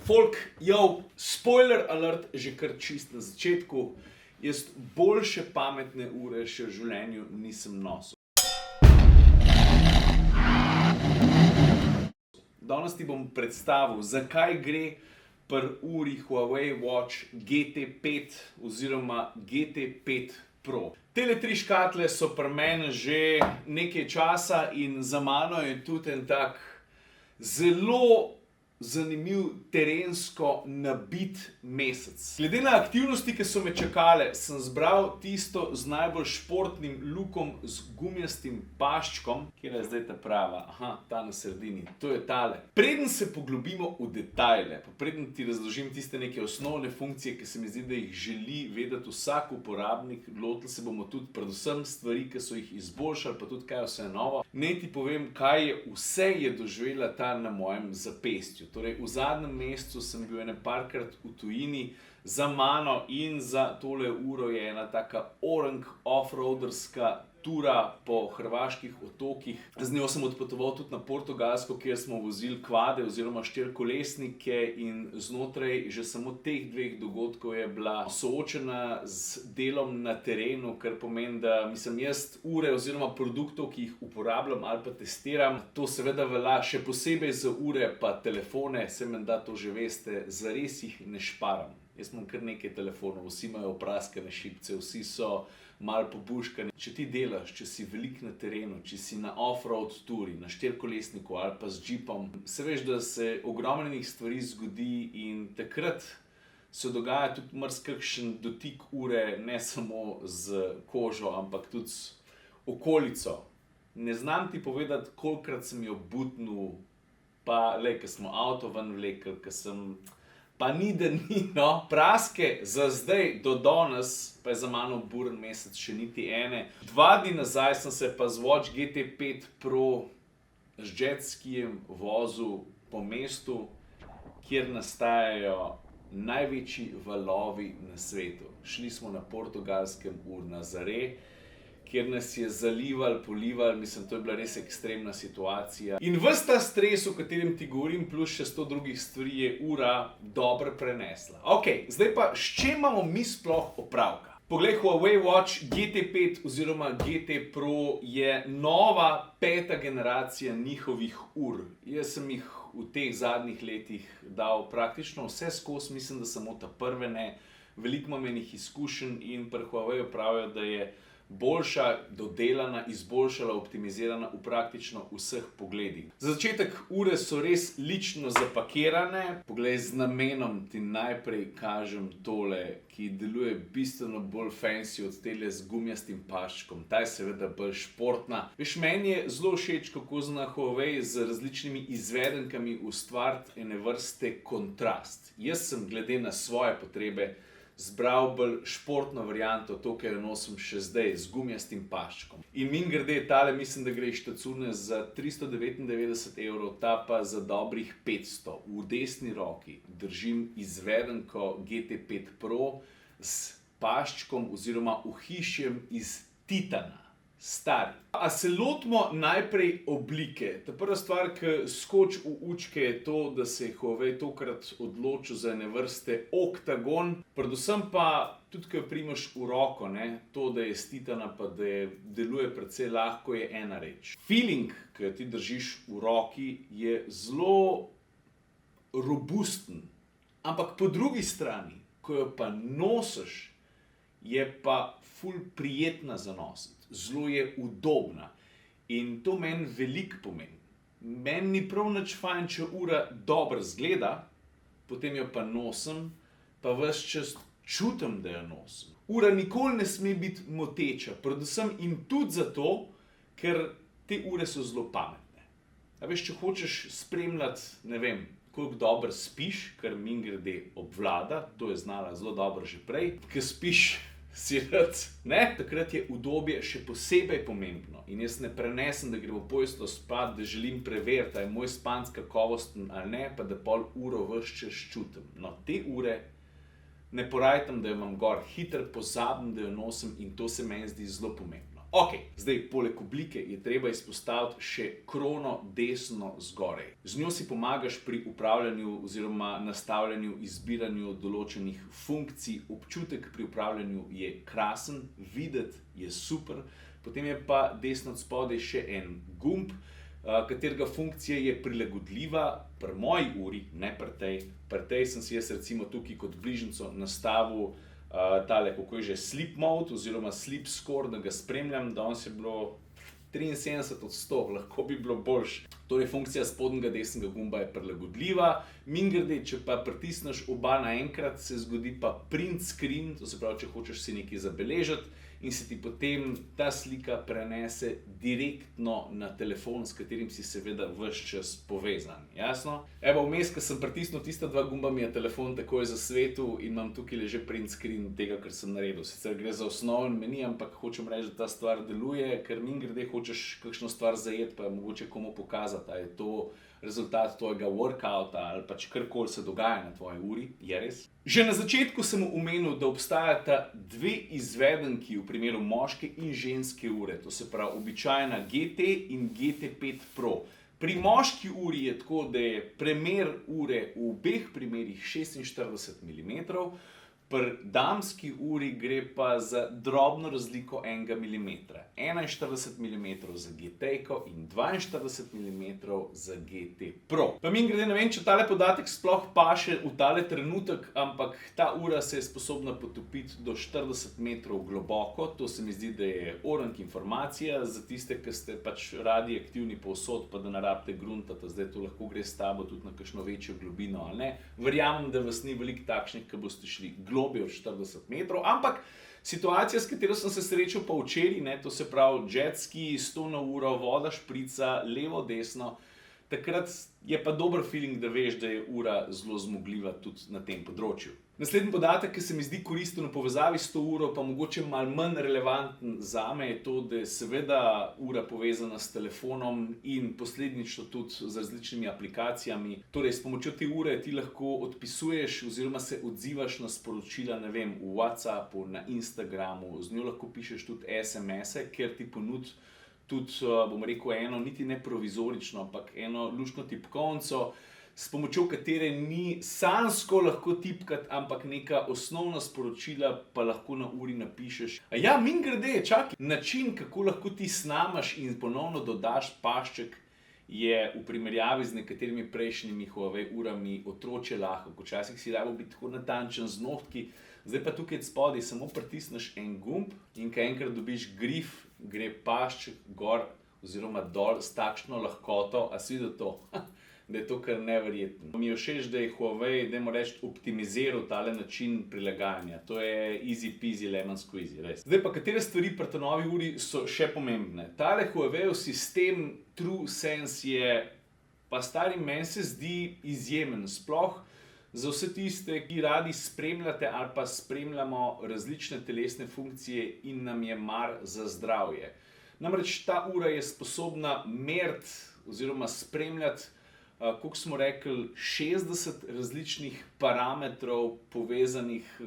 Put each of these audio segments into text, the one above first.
Folk, spoiler alert, že kar čist na začetku. Jaz boljše pametne ure še v življenju nisem nosil. Danes ti bom predstavil, zakaj gre pri uri Huawei Watch GT5 oziroma GT5 Pro. Tele tri škatle so pri meni že nekaj časa in za mano je tudi en tak zelo zanimiv terensko nabit mesec. Glede na aktivnosti, ki so me čakale, sem zbral tisto z najbolj športnim lookom z gumijastim paščkom. Kjer je zdaj ta prava? Aha, ta na sredini. To je tale. Preden se poglobimo v detajle, pa preden ti razložim tiste neke osnovne funkcije, ki se mi zdi, da jih želi vedeti vsak uporabnik, lotili se bomo tudi predvsem stvari, ki so jih izboljšali, pa tudi kaj vse novo. Naj ti povem, kaj vse je doživela ta na mojem zapestju. Torej, v zadnjem mesecu sem bil ene parkrat v tujini, za mano in za tole uro je ena taka orang offroaderska tura po hrvaških otokih. Z njo sem odpotoval tudi na Portugalsko, kjer smo vozili kvade oziroma štirikolesnike in znotraj že samo teh dveh dogodkov je bila soočena z delom na terenu, kar pomeni, da jaz ure oziroma produktov, ki jih uporabljam ali pa testiram, to seveda velja še posebej za ure pa telefone, se menda to že veste, zares jih ne šparam. Jaz imam kar nekaj telefonov, vsi imajo opraskane šipce, vsi so malo pobuškani. Če ti delaš, če si velik na terenu, če si na off-road turi, na štirikolesniku ali pa z džipom, se veš, da se ogromnih stvari zgodi in takrat se dogaja tudi marsikakšen dotik ure, ne samo z kožo, ampak tudi z okolico. Ne znam ti povedati, kolikokrat sem jo butnil, pa ko smo avto ven vlekli, ko sem... Pa ni, da ni, no. Praske za zdaj, do danes, pa je za mano buren mesec, še niti ene. 2 dni nazaj sem se pa z Watch GT5 Pro z jet skijem vozil po mestu, kjer nastajajo največji valovi na svetu. Šli smo na portugalskem v Nazare, kjer nas je zalival, polival, to je bila res ekstremna situacija. In ves ta stres, o katerem ti govorim, plus še 100 drugih stvari, je ura dobro prenesla. Ok, zdaj pa, s čem imamo mi sploh opravka? Poglej, Huawei Watch GT5 oziroma GT Pro je nova 5. generacija njihovih ur. Jaz sem jih v teh zadnjih letih dal praktično vse skozi, mislim, da samo ta prve ne. Veliko imam enih izkušenj in pri Huawei pravijo, da je boljša, dodelana, izboljšala, optimizirana v praktično vseh pogledih. Za začetek, ure so res lično zapakirane. Poglej, z namenom ti najprej kažem tole, ki deluje bistveno bolj fancy od tele z gumijastim paščkom. Ta je seveda bolj športna. Veš, meni je zelo všeč, kako zna Huawei z različnimi izvedenkami ustvariti ene vrste kontrast. Jaz sem glede na svoje potrebe zbral bolj športno varianto, to, ki jo nosim še zdaj, z gumijastim paščkom. In mimogrede, tale mislim, da gre iz štacune za 399 €, ta pa za dobrih 500. V desni roki držim izvedenko GT5 Pro s paščkom oziroma ohišjem iz titana. Stari. A se lotimo najprej oblike. Ta prva stvar, ki skoči v učke, je to, da se je Huawei tokrat odločil za ene vrste oktagon. Predvsem pa, tudi ko jo primaš v roko, to, da je iz titana, pa da deluje precej lahko, je ena reč. Feeling, ki jo ti držiš v roki, je zelo robusten. Ampak po drugi strani, ko jo pa nosiš, je pa ful prijetna za nositi. Zelo je udobna. In to meni veliko pomeni. Meni ni prav nič fajn, če ura dobro izgleda, potem jo pa nosim, pa ves čas čutim, da jo nosim. Ura nikoli ne sme biti moteča, predvsem in tudi zato, ker te ure so zelo pametne. A veš, če hočeš spremljati, ne vem, koliko dobro spiš, kar mimogrede obvlada, to je znala zelo dobro že prej, ko spiš si rad, takrat je udobje še posebej pomembno. In jaz ne prenesem, da gremo poisto spat, da želim preveriti, ali je moj spanc kakovosten ali ne, pa da pol uro ves čas čutim. No, te ure ne porajtam, da jo imam gor, hitro pozabim, da jo nosim in to se meni zdi zelo pomembno. Ok, zdaj poleg oblike je treba izpostaviti še krono desno zgoraj. Z njo si pomagaš pri upravljanju oziroma nastavljanju, izbiranju določenih funkcij. Občutek pri upravljanju je krasen, videti je super. Potem je pa desno od spodaj še en gumb, katerega funkcija je prilagodljiva pri moji uri, ne pri tej. Pri tej sem si jaz recimo tukaj kot bližnjico nastavil tale, kako je že, sleep mode oziroma sleep score, da ga spremljam. Danes je bilo 73 od 100, lahko bi bilo boljše. Torej, funkcija spodnjega desnega gumba je prilagodljiva. Mimogrede, če pa pritisneš oba naenkrat, se zgodi pa print screen, to se pravi, če hočeš si nekaj zabeležiti in se ti potem ta slika prenese direktno na telefon, s katerim si seveda ves čas povezan. Jasno? Evo, vmes, ko sem pritisnil tista dva gumba, mi je telefon takoj zasvetil in imam tukaj že print screen tega, kar sem naredil. Sicer gre za osnoven meni, ampak hočem reči, da ta stvar deluje, ker mimogrede hočeš kakšno stvar zajeti, pa mogoče komu pokazati, a je to rezultat tvojega workouta ali pač karkoli se dogaja na tvoji uri, je res. Že na začetku sem omenil, da obstajata dve izvedenki v primeru moške in ženske ure, to se pravi običajna GT in GT5 Pro. Pri moški uri je tako, da je premer ure v obeh primerih 46 mm, pri damski uri gre pa za drobno razliko 1 mm. 41 mm za GT-ko in 42 mm za GT Pro. Pa mimogrede, ne vem, če tale podatek sploh paše v tale trenutek, ampak ta ura se je sposobna potopiti do 40 metrov globoko. To se mi zdi, da je orang informacija za tiste, ki ste pač radi aktivni povsod, pa da ne rabite gruntati, zdaj to lahko gre s tabo tudi na kakšno večjo globino, ali ne. Verjamem, da vas ni veliko takšnih, ki boste šli globje od 40 metrov, ampak situacija, s katero sem se srečal pa včeraj, to se pravi jet ski, 100 na uro, voda šprica, levo, desno, takrat je pa dober feeling, da veš, da je ura zelo zmogljiva tudi na tem področju. Naslednji podatek, ki se mi zdi koristen v povezavi s to uro, pa mogoče malo manj relevanten zame, je to, da je seveda ura povezana s telefonom in posledično tudi z različnimi aplikacijami. Torej, s pomočjo te ure ti lahko odpisuješ oziroma se odzivaš na sporočila, ne vem, v WhatsAppu, na Instagramu, z njo lahko pišeš tudi SMS-e, ker ti ponudi tudi, bom rekel, eno, niti ne provizorično, ampak eno luštno tipkovnico, s pomočjo katere ni sanjsko lahko tipkati, ampak neka osnovna sporočila pa lahko na uri napišeš. A ja, mimogrede, čakaj, način, kako lahko ti snamaš in ponovno dodaš pašček, je v primerjavi z nekaterimi prejšnjimi Huawei urami otročje lahko. Včasih si rabil biti tako natančen z nohtki, zdaj pa tukaj spodaj samo pritisneš en gumb in ko enkrat dobiš grif, gre pašček gor oziroma dol s takšno lahkoto. A si videl to? Da je to kar neverjetno. Mi je všeč, da je Huawei, dajmo reči, optimiziral tale način prilagajanja. To je easy peasy lemon squeezy, res. Zdaj pa, katere stvari pri tej novi uri so še pomembne? Tale Huaweijev sistem TrueSense je, pa stari, meni se zdi izjemen. Sploh za vse tiste, ki radi spremljate ali pa spremljamo različne telesne funkcije in nam je mar za zdravje. Namreč ta ura je sposobna meriti oziroma spremljati, koliko smo rekli, 60 različnih parametrov povezanih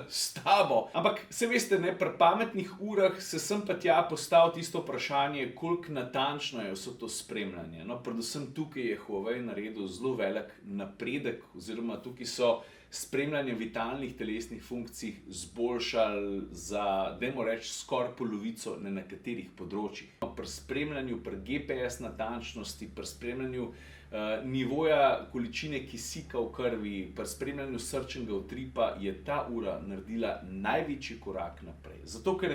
s tabo. Ampak, se veste, ne, pri pametnih urah se sem pa tja postavil tisto vprašanje, koliko natančno je vse to spremljanje. No, predvsem tukaj je Huawei naredil zelo velik napredek, oziroma tukaj so spremljanje vitalnih telesnih funkcij zboljšali za, dajmo reči, skoraj polovico na nekaterih področjih. Pri spremljanju, pri GPS natančnosti, pri spremljanju nivoja količine kisika v krvi, pri spremljanju srčnega utripa je ta ura naredila največji korak naprej. Zato, ker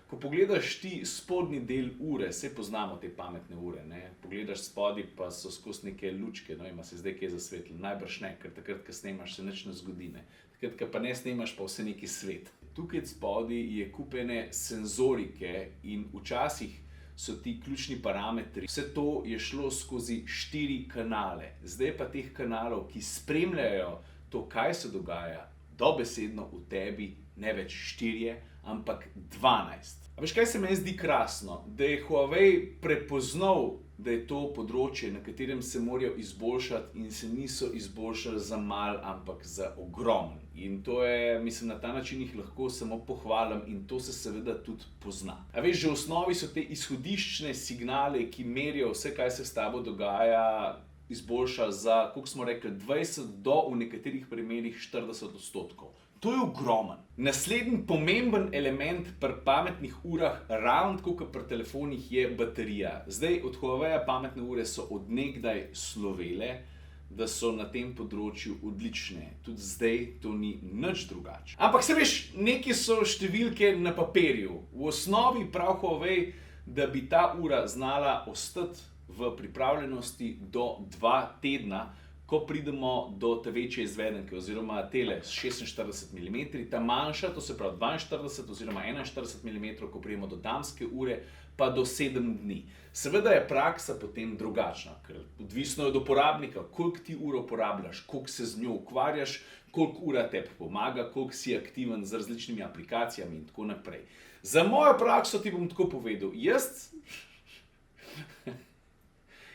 ko pogledaš ti spodnji del ure, saj poznamo te pametne ure, ne? Pogledaš spodaj, pa so skozi neke lučke, no, ima se zdaj kaj zasvetli, najbrž ne, ker takrat, ko snemaš, se nič ne zgodi, ne? Takrat, ko pa ne snemaš, pa vse neki svet. Tukaj spodaj je kupene senzorike in včasih so ti ključni parametri. Vse to je šlo skozi 4 kanale. Zdaj pa teh kanalov, ki spremljajo to, kaj se dogaja, dobesedno v tebi ne več 4, ampak 12. A veš, kaj se meni zdi krasno? Da je Huawei prepoznal, da je to področje, na katerem se morajo izboljšati in se niso izboljšali za malo, ampak za ogromno. In to je, mislim, na ta način jih lahko samo pohvalim in to se seveda tudi pozna. A veš, že v osnovi so te izhodiščne signale, ki merijo vse, kaj se s tabo dogaja, izboljša za, koliko smo rekli, 20 do v nekaterih primerih 40%. To je ogromen. Naslednji pomemben element pri pametnih urah, ravno tako kot pri telefonih, je baterija. Zdaj, od Huaweia pametne ure so od nekdaj slovele, da so na tem področju odlične. Tudi zdaj to ni nič drugače. Ampak se veš, neke so številke na papirju. V osnovi prav Huawei, da bi ta ura znala ostati v pripravljenosti do 2 tedna, ko pridemo do te večje izvedenke, oziroma tele s 46 mm, ta manjša, to se pravi 42 oziroma 41 mm, ko pridemo do damske ure, pa do 7 dni. Seveda je praksa potem drugačna, ker odvisno je od uporabnika, koliko ti uro uporabljaš, koliko se z njo ukvarjaš, koliko ura tebi pomaga, koliko si aktiven z različnimi aplikacijami in tako naprej. Za mojo prakso ti bom tako povedal,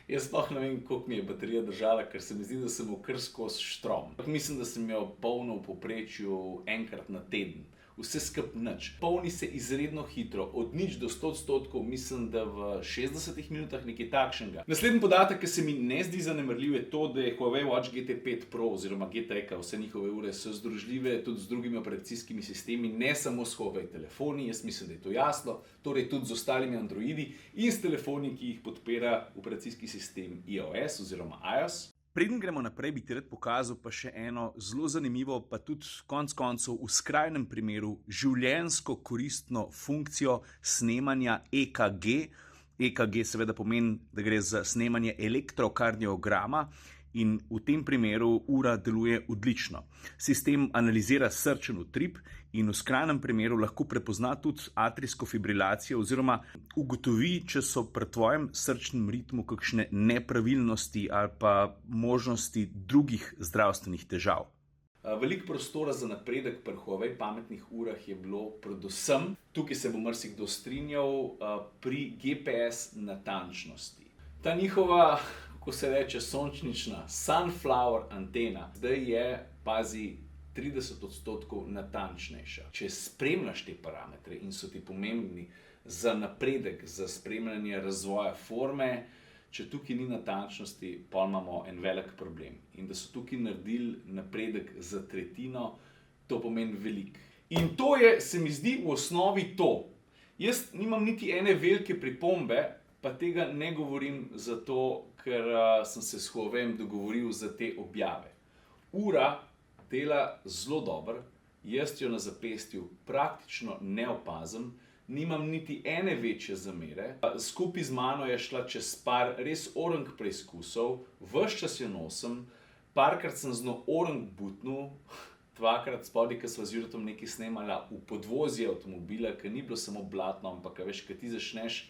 Jaz sploh ne vem, koliko mi je baterija držala, ker se mi zdi, da sem jo kar skozi štrom. Mislim, da sem jo polnil v povprečju enkrat na teden. Vse skupaj nič. Polni se izredno hitro, od 0 do 100%, mislim, da v 60 minutah nekaj takšnega. Naslednji podatek, ki se mi ne zdi zanemarljiv, je to, da je Huawei Watch GT5 Pro oziroma GT, vse njihove ure so združljive tudi z drugimi operacijskimi sistemi, ne samo s Huawei telefoni, jaz mislim, da je to jasno, torej tudi z ostalimi Androidi in s telefoni, ki jih podpira operacijski sistem iOS oziroma iOS. Preden gremo naprej, bi ti rad pokazal pa še eno zelo zanimivo, pa tudi konec koncev v skrajnem primeru življenjsko koristno funkcijo snemanja EKG. EKG seveda pomeni, da gre za snemanje elektrokardiograma in v tem primeru ura deluje odlično. Sistem analizira srčen utrip in v skrajnem primeru lahko prepozna tudi atrijsko fibrilacijo oziroma ugotovi, če so pri tvojem srčnem ritmu kakšne nepravilnosti ali pa možnosti drugih zdravstvenih težav. Veliko prostora za napredek pri Huawei pametnih urah je bilo predvsem, tukaj se bo marsikdo strinjal, pri GPS natančnosti. Ta njihova, ko se reče, sončnična sunflower antena, zdaj je, pazi, 30% natančnejša. Če spremljaš te parametre in so ti pomembni za napredek, za spremljanje razvoja forme, če tukaj ni natančnosti, pa imamo en velik problem. In da so tukaj naredili napredek za tretjino, to pomeni veliko. In to je, se mi zdi, v osnovi to. Jaz nimam niti ene velike pripombe, pa tega ne govorim zato, ker sem se s Huaweijem dogovoril za te objave. Ura dela zelo dobro, jaz jo na zapestju praktično ne opazim, nimam niti ene večje zamere. Skupaj z mano je šla čez par res orang preizkusov, ves čas jo nosim, parkrat sem z njo orang butnil, dvakrat spodaj, ko sva z Juretom nekaj snemala v podvozje avtomobila, ker ni bilo samo blatno, ampak veš, ko ti začneš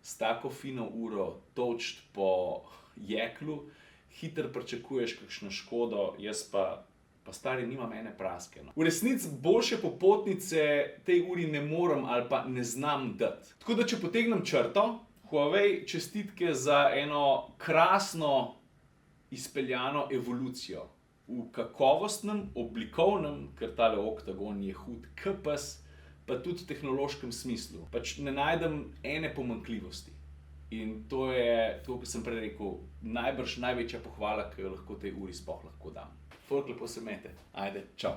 s tako fino uro tolčiti po jeklu, hitro pričakuješ kakšno škodo, jaz pa stari nimam ene praske. No. V resnici boljše popotnice tej uri ne morem ali pa ne znam dati. Tako da, če potegnem črto, Huawei čestitke za eno krasno izpeljano evolucijo. V kakovostnem, oblikovnem, ker tale oktagon je hud kps, pa tudi v tehnološkem smislu. Pač ne najdem ene pomanjkljivosti. In to je, to, kot sem prej rekel, najbrž največja pohvala, ki jo lahko tej uri sploh lahko dam. Folk lepo se imejte. Ajde, čau.